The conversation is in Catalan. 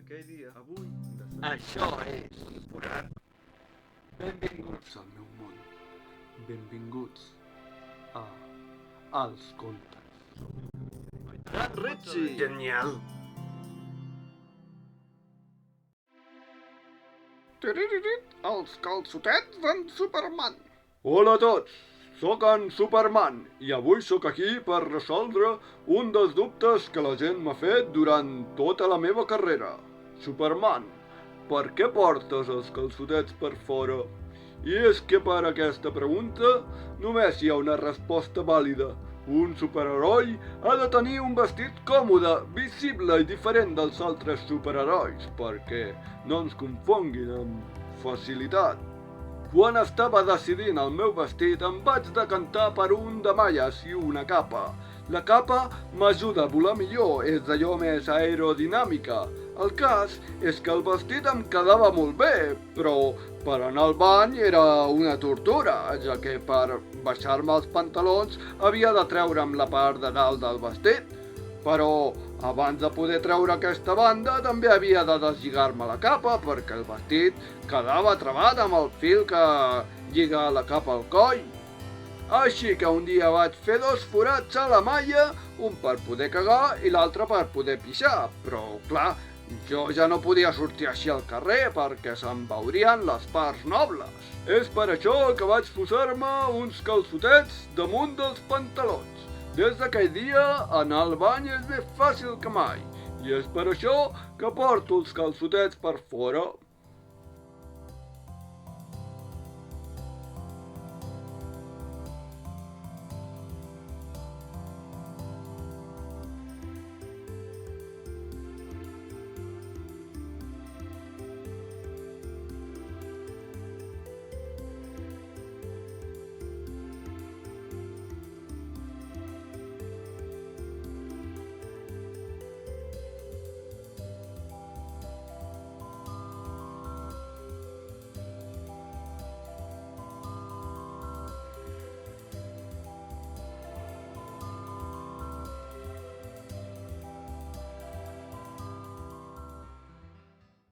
d'aquell dia, avui, Això és forat. Benvinguts al meu món. Benvinguts a Els Contes. Richie! Genial. Els calçotets d'en Superman. Hola a tots, sóc en Superman i avui sóc aquí per resoldre un dels dubtes que la gent m'ha fet durant tota la meva carrera. Superman, per què portes els calçotets per fora? I és que per aquesta pregunta només hi ha una resposta vàlida. Un superheroi ha de tenir un vestit còmode, visible i diferent dels altres superherois, perquè no ens confonguin amb facilitat. Quan estava decidint el meu vestit em vaig decantar per un de malles i una capa. La capa m'ajuda a volar millor, és d'allò més aerodinàmica. El cas és que el vestit em quedava molt bé, però per anar al bany era una tortura, ja que per baixar-me els pantalons havia de treure'm la part de dalt del vestit. Però abans de poder treure aquesta banda també havia de deslligar-me la capa perquè el vestit quedava travat amb el fil que lliga la capa al coll. Així que un dia vaig fer dos forats a la malla, un per poder cagar i l'altre per poder pixar, però clar, jo ja no podia sortir així al carrer perquè se'm veurien les parts nobles. És per això que vaig posar-me uns calçotets damunt dels pantalons. Des d'aquell dia, anar al bany és més fàcil que mai, i és per això que porto els calçotets per fora.